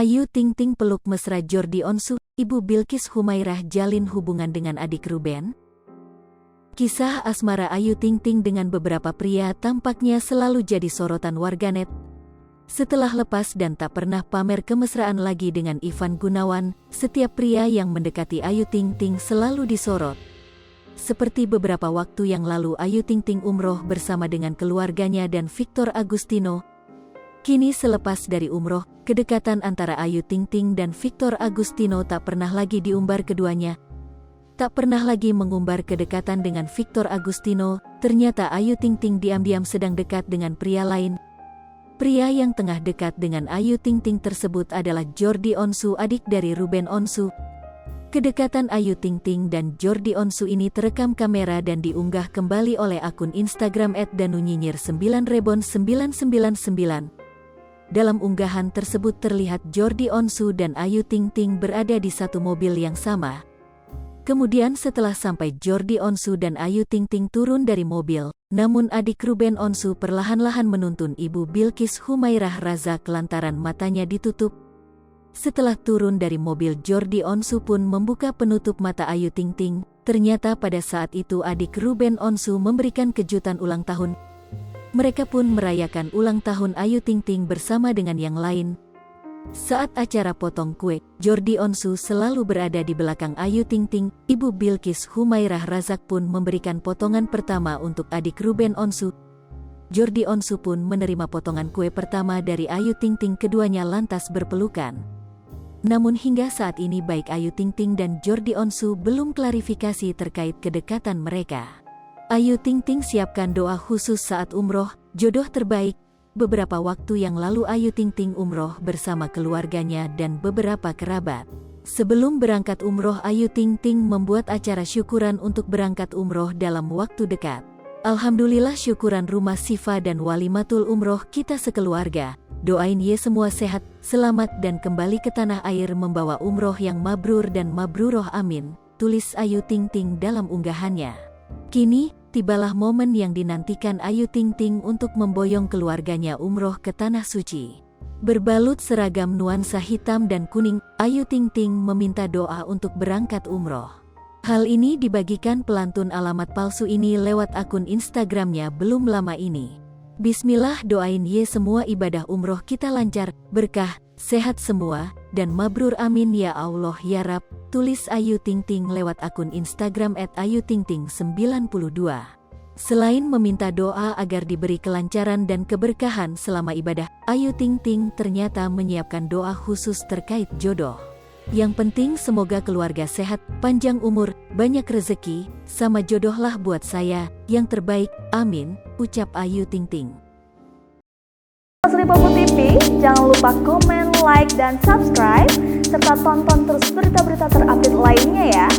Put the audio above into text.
Ayu Ting Ting peluk mesra Jordi Onsu, Ibu Bilqis Humairah jalin hubungan dengan adik Ruben. Kisah asmara Ayu Ting Ting dengan beberapa pria tampaknya selalu jadi sorotan warganet. Setelah lepas dan tak pernah pamer kemesraan lagi dengan Ivan Gunawan, setiap pria yang mendekati Ayu Ting Ting selalu disorot. Seperti beberapa waktu yang lalu Ayu Ting Ting umroh bersama dengan keluarganya dan Victor Agustino. Kini selepas dari umroh, kedekatan antara Ayu Ting Ting dan Victor Agustino tak pernah lagi diumbar keduanya. Tak pernah lagi mengumbar kedekatan dengan Victor Agustino, ternyata Ayu Ting Ting diam-diam sedang dekat dengan pria lain. Pria yang tengah dekat dengan Ayu Ting Ting tersebut adalah Jordi Onsu, adik dari Ruben Onsu. Kedekatan Ayu Ting Ting dan Jordi Onsu ini terekam kamera dan diunggah kembali oleh akun Instagram @danunyinyir9rebon999. Dalam unggahan tersebut terlihat Jordi Onsu dan Ayu Ting Ting berada di satu mobil yang sama. Kemudian setelah sampai Jordi Onsu dan Ayu Ting Ting turun dari mobil, namun adik Ruben Onsu perlahan-lahan menuntun Ibu Bilqis Humairah Razak lantaran matanya ditutup. Setelah turun dari mobil, Jordi Onsu pun membuka penutup mata Ayu Ting Ting. Ternyata pada saat itu adik Ruben Onsu memberikan kejutan ulang tahun. Mereka pun merayakan ulang tahun Ayu Ting Ting bersama dengan yang lain. Saat acara potong kue, Jordi Onsu selalu berada di belakang Ayu Ting Ting. Ibu Bilqis Humairah Razak pun memberikan potongan pertama untuk adik Ruben Onsu. Jordi Onsu pun menerima potongan kue pertama dari Ayu Ting Ting, keduanya lantas berpelukan. Namun hingga saat ini baik Ayu Ting Ting dan Jordi Onsu belum klarifikasi terkait kedekatan mereka. Ayu Ting Ting siapkan doa khusus saat umroh, jodoh terbaik. Beberapa waktu yang lalu Ayu Ting Ting umroh bersama keluarganya dan beberapa kerabat. Sebelum berangkat umroh, Ayu Ting Ting membuat acara syukuran untuk berangkat umroh dalam waktu dekat. Alhamdulillah, syukuran rumah Sifa dan walimatul umroh kita sekeluarga. Doain ye semua sehat, selamat dan kembali ke tanah air membawa umroh yang mabrur dan mabruroh, amin, tulis Ayu Ting Ting dalam unggahannya. Kini, tibalah momen yang dinantikan Ayu Ting Ting untuk memboyong keluarganya umroh ke Tanah Suci. Berbalut seragam nuansa hitam dan kuning, Ayu Ting Ting meminta doa untuk berangkat umroh. Hal ini dibagikan pelantun alamat palsu ini lewat akun Instagramnya belum lama ini. Bismillah, doain ye semua ibadah umroh kita lancar, berkah, sehat semua, dan mabrur, amin ya Allah ya Rab, tulis Ayu Ting Ting lewat akun Instagram @ayutingting92. Selain meminta doa agar diberi kelancaran dan keberkahan selama ibadah, Ayu Ting Ting ternyata menyiapkan doa khusus terkait jodoh. Yang penting semoga keluarga sehat, panjang umur, banyak rezeki, sama jodohlah buat saya, yang terbaik, amin, ucap Ayu Ting Ting. Asli Popo TV, jangan lupa komen, like, dan subscribe, serta tonton terus berita-berita terupdate lainnya ya.